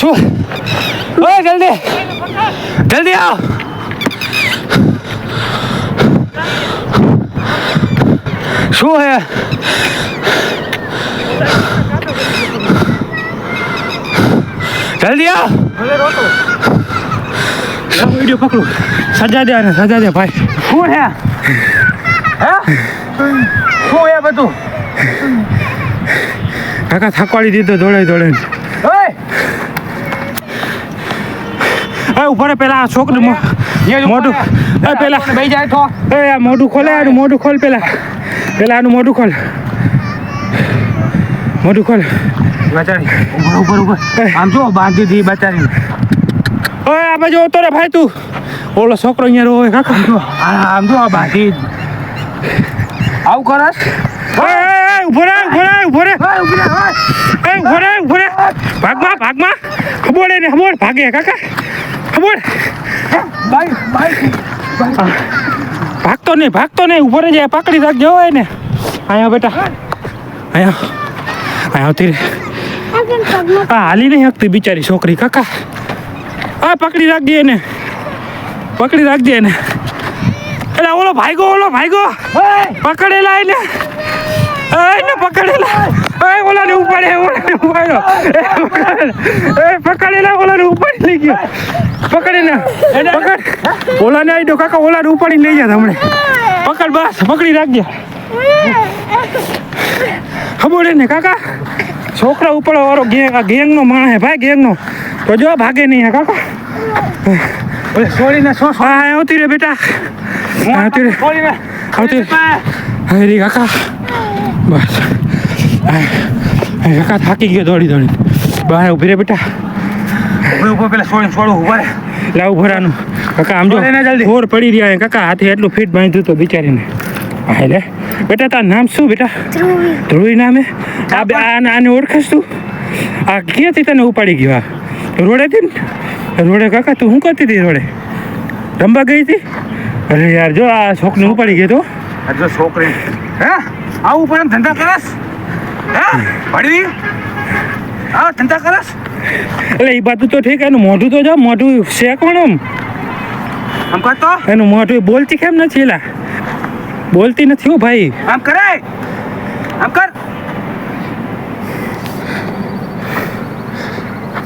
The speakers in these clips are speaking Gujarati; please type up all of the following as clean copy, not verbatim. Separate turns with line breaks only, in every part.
શું ઓય જલ્દી જલ્દી આવ શું હે જલ્દી આવ વિડીયો પકડું સજા દે ને સજા દે ભાઈ શું હે શું હે બધું કાકા થકવાડી દીધો દોડે દોડે ઉપર પેલા છોકરી મોઢું પેલા ભાઈ જાય તો આ મોઢું ખોલે આનું મોઢું ખોલ પેલા આનું મોઢું ખોલ બચારી ઉપર ઉપર આમ જો બાંધી દી બચારી ઓય આ બાજુ આવતો રે ભાઈ તું ઓલો છોકરો અહીંયા રોવે કાકા આમ જો આ બાંધી આવું કરસ ઉભો રે ભાગમાં ખબર ને ખબર ભાગે કાકા ખબર ભાગતો નહીં ઉભો રહી જાય પકડી રાખજો હોય ને અહીંયા બેટા અહીંયા આવતી રે હાલી નહીં શકતી બિચારી છોકરી કાકા પકડી રાખજે એને એટલે ઓલો ભાઈગો પકડેલા એને પકડેલા ઓલાને પકડેલા ઓલાને ઉપાડી લઈ ગયો પકડીને ઓલાને આવી દો કાકા ઓલાને ઉપાડી લઈ જાય હમણે પકડ બસ પકડી રાખજે ખબર ને કાકા છોકરા ઉપર વાળો ગેંગનો માણસ હે ભાઈ ગેંગનો તો જો ભાગે નહીં હે કાકા છોડીને આવતી રે બેટા આવતી રે કાકા બસ કાકા થાકી ગયો દોડી બહાર ઉભી રે બેટા ઉપર પેલા છોડું ઉભા રે લાવ ભરાનું કાકા આમ જો ફોર પડી રહ્યા કાકા હાથે એટલું ફીટ બાંધ્યું તો બિચારીને લે બેટા તાર નામ શું બેટા ધ્રુવી નામે આને ઓળખસ તું આ ક્યાંથી તને ઉપાડી ગયો રોડે કાકા તું શું કરતી હતી રોડે રમવા ગઈ હતી અરે યાર જો આ છોકરીને ઉપાડી ગયો તો જો છોકરી હે આવું પણ ધંધા કરસ હે ભણી આ ધંધા કરસ એટલે એ બાજુ તો ઠીક એનું મોઢું તો જો મોઢું શેકવાનું આમ કરતો એનું મોઢું બોલતી કેમ નથી એલા બોલતી નથી હો ભાઈ આમ કરે આમ કર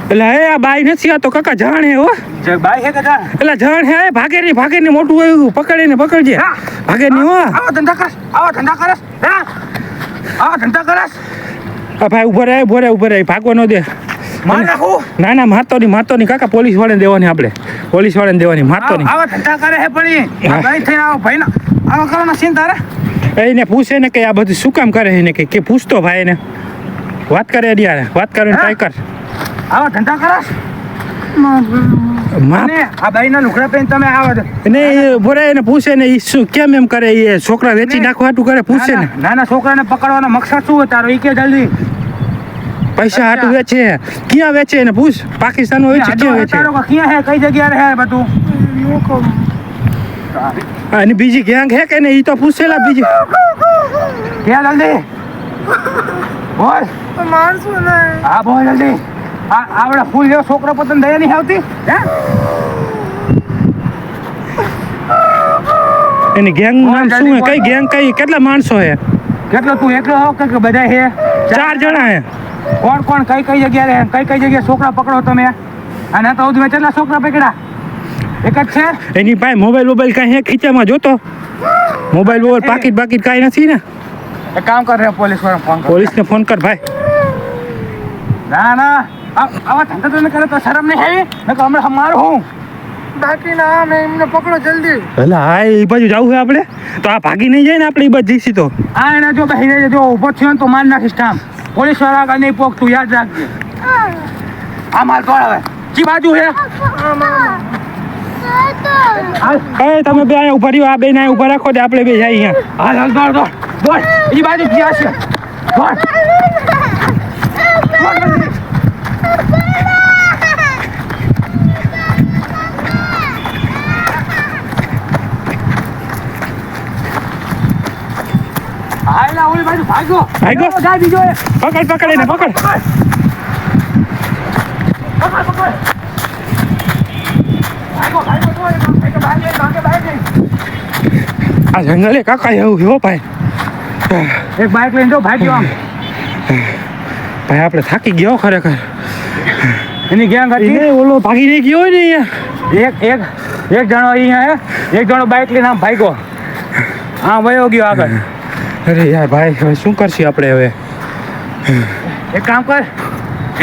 એટલે હે આ બાઈ નથી આ તો કાકા જાણ હે હો બાઈ હે કાકા એટલે જાણ હે ભાગે ને મોટું આવ્યું પકડજે ભાગે ની હો આવા ધંધા કરસ હે આવા ધંધા કરસ આ ભાઈ ઉભો રે ભાગવો ન દે માર નાખું ના મારતો નહીં કાકા પોલીસ વાળાને દેવાની આપણે મારતો નહીં આવા ધંધા કરે હે પણ ભાઈ થઈને આવો ભાઈ ના આવા કરવાના સીન તારે એને પૂછે ને કે આ બધું શું કામ કરે એને કે પૂછતો ભાઈ એને વાત કરે યાર વાત કરીને ટ્રાય કર આવા ધંધા કરસ માને આ ભાઈના લુગડા પહેરીને તમે આવા ને બોરે એને પૂછે ને ઈ શું કેમ એમ કરે એ છોકરા વેચી નાખવા હાટું કરે પૂછે ને નાના છોકરાને પકડવાનો મકસદ શું તારો ઈ કે જલ્દી પૈસા હાટું વેચે ક્યાં વેચે એને પૂછ પાકિસ્તાન હોય છે ક્યાં વેચે ક્યાં હે કઈ જગ્યાએ રહે બધું અને બીજી ગેંગ હે કે ને ઈ તો પૂછેલા બીજી ક્યાં જલ્દી બોલ મારશું ને હા બોલ જલ્દી આવડા ફૂલ જેવો છોકરો પોતાને દયા નહીં આવતી હે એની ગેંગ નામ શું હે કઈ ગેંગ કેટલા માણસો હે કેટલો તું એકલો હો કે બધા હે 4 જણા હે કોણ કઈ જગ્યાએ રહે કઈ જગ્યાએ છોકરા પકડો તમે અને તો મેં કેટલા છોકરા પકડ્યા એક જ છે એની પાસે મોબાઈલ કાંઈ હે ખીચામાં જોતો મોબાઈલ પાકીટ કાંઈ નથી ને એક કામ કર પોલીસને ફોન કર ભાઈ ના આવા ધંધા તમે કરે તો શરમ નહીં આવી મેં હમણાં મારું હું બાકી ના મેં એમને પકડો જલ્દી એટલે હા એ બાજુ જવું છે આપણે તો આ ભાગી નહીં જાય ને આપણે એ બાજુ જઈશી તો એના જો ભાઈ જો ઊભો થયો ને તો માર નાખીશ ટામ પોલીસ વાળા આગળ નહીં પોકતું યાદ રાખજે આ માલ કોણ હવે કી બાજુ હે તમે બે અહીંયા ઉભા રહ્યો આ બે ને ઉભા રાખો દે આપણે બે જાય અહીંયા હાલ દોડ એ બાજુ ક્યાં છે હાયલા ઓલી બાજુ ભાગો જા બીજો પકડ એને પકડ આ જંગલે કાકા એવું હો ભાઈ.
એક બાઇક લઈને જો ભાઈ આમ
ભાઈ આપણે થાકી ગયો ખરેખર.
એની ગેંગ હતી
ઓલો ભાગી નહીં ગયો હોય ને અહીંયા.
એક જણો અહીંયા એક જણો બાઇક લઈને આમ ભાગ્યો. હા વયો ગયો આગળ.
અરે યાર ભાઈ હવે શું કરશું આપણે હવે?
એક કામ કર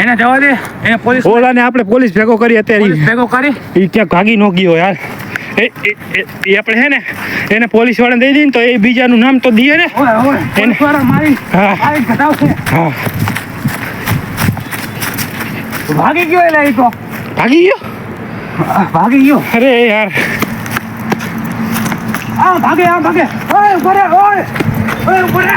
એને જવા દે. એને પોલીસ
ઓલાને આપણે પોલીસ ભેગો કરી અત્યારે.
ભેગો કરી
એ ક્યાંક ભાગી ન ગયો યાર. એ આપણે હે ને એને પોલીસ વાળાને દઈ દઈએ ને તો એ બીજાનું નામ તો દઈએ ને.
એને મારી
હા
ઘટાવશે.
હા
ભાગી ગયો એટલે એ તો
ભાગી ગયો. અરે યાર
આ ભાગે ઓય ઉભો રે ઓય ઉભો રે.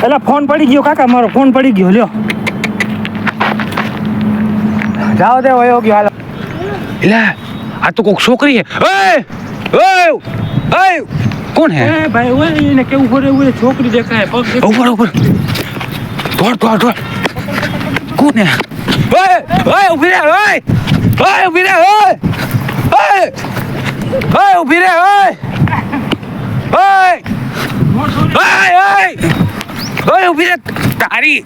એલા ફોન પડી ગયો કાકા, મારો ફોન પડી ગયો. લ્યો
જાઓ દે વયો ગયો. હાલો
એલા આ તો કોક છોકરી હે. ઓય કોણ હે? ભાઈ ઓય એને કેવું પડે? ઓય છોકરી દેખાય, પગ ઉપર દોડ કોણ હે? ઓય ઉભી રે. ઓય ઉભી રે. ઓય ઉભી રે. ઓય ઉભી રે. તારી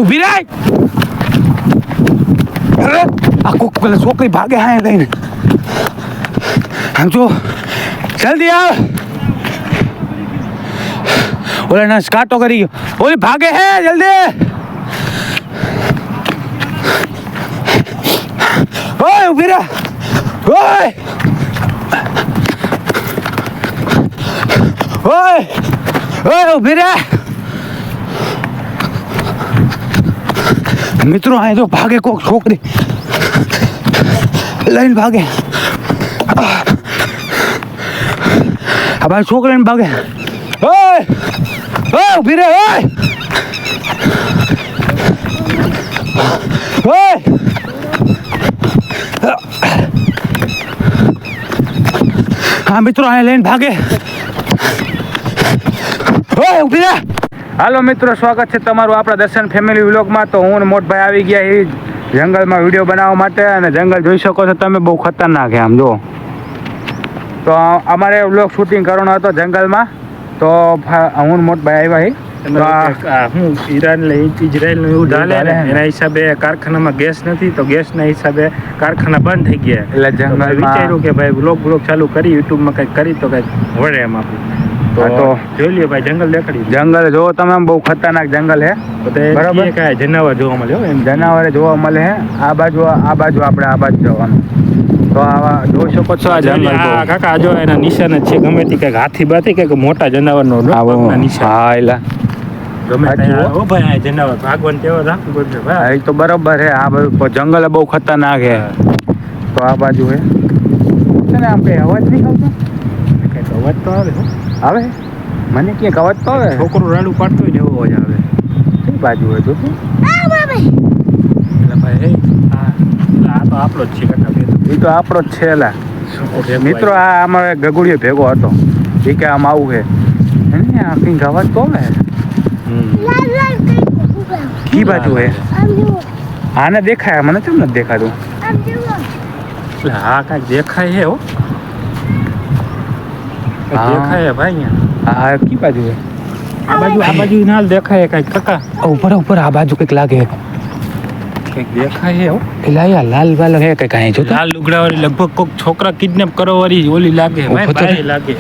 ઉભી રે. અરે આ કોક પેલા છોકરી ભાગે હા લઈને. આમ જો જલ્દી આવ. ઓલા ના કાટો કરી ગયો. ઓલી ભાગે હે જલ્દી. ઓય ઉભી રે. ઓય ઉભી રે. મિત્રો આ તો ભાગે કોક છોકરી લઈને ભાગે. આ ભાઈ છોકરી ને ભાગે. ઓય ઉભી રે. હા મિત્રો આ લઈને ભાગે. ઓય ઉભી રે.
હાલો મિત્રો, સ્વાગત છે તમારું આપણા દર્શન ફેમિલી વ્લોગમાં. તો હું ને મોટભાઈ આવી ગયા એ જંગલમાં વિડીયો બનાવવા માટે. અને જંગલ જોઈ શકો છો તમે, બહુ ખતરનાક છે આમ જો. તો અમારે વ્લોગ શૂટિંગ કરવાનો હતો જંગલમાં. તો હું ને મોટભાઈ આવ્યા.
હું ઇઝરાયલનું એવું ચાલે ને એના હિસાબે કારખાનામાં ગેસ નથી, તો ગેસના હિસાબે કારખાના બંધ થઈ ગયા.
એટલે જંગલ
વિચાર્યું કે ભાઈ વ્લોગ ચાલુ કરી, યુટ્યુબમાં કંઈક કરી તો કંઈક વળે એમ આપણું. તો જોઈ લ્યો ભાઈ, જંગલ દેખાડી.
જંગલ જોવો તમે, આમ બહુ ખતરનાક જંગલ હે.
બરાબર કાંઈ જનાવર જોવા મળે એમ.
જનાવરે જોવા મળે હે. આ બાજુ આપણે આ બાજુ જવાનું. તો આવા જોઈ શકો છો આ જંગલ.
કાકા જો એના નિશાન જ છે. ગમે તે કંઈક હાથી બાથી કંઈક મોટા જનાવરનો નિશાન.
હા એલા
ગમે ઓ ભાઈ આ જનાવર ભાગવાન તેવો રાખવું પડશે ભાઈ.
તો બરોબર હે. આ બાજુ જંગલ બહુ ખતરનાક હે. તો આ બાજુ હે ને આમ કઈ અવાજ નહીં આવતો?
કંઈક અવાજ તો આવે
મને ક્યાંક અવાજ તો આવે.
છોકરું રાડું પાડતું હોય ને એવો અવાજ આવે.
કઈ બાજુ હોય તો
એટલે ભાઈ આ તો આપણો જ છે કાકા.
એ તો આપણો જ છે એલા. મિત્રો આ અમારે ગગુડિયો ભેગો હતો. એ કે આમ આવું છે આ કંઈક અવાજ તો આવે. કી બાજુ હે? આને દેખાય, મને કેમ નથી દેખાતું?
એટલે હા કાંઈક દેખાય છે હો. દેખાય ભાઈ અહીંયા.
હા કી બાજુ હે?
આ બાજુ નાલ દેખાય કાંઈક કાકા.
ઉપર આ બાજુ કંઈક લાગે.
કંઈક દેખાય છે હો.
એલા યાર લાલ વાલ હે કંઈક અહીં જો.
લાલ લુગડા વાળી લગભગ કોઈક છોકરા કિડનેપ કરવા વાળી ઓલી લાગે ભાઈ. લાગે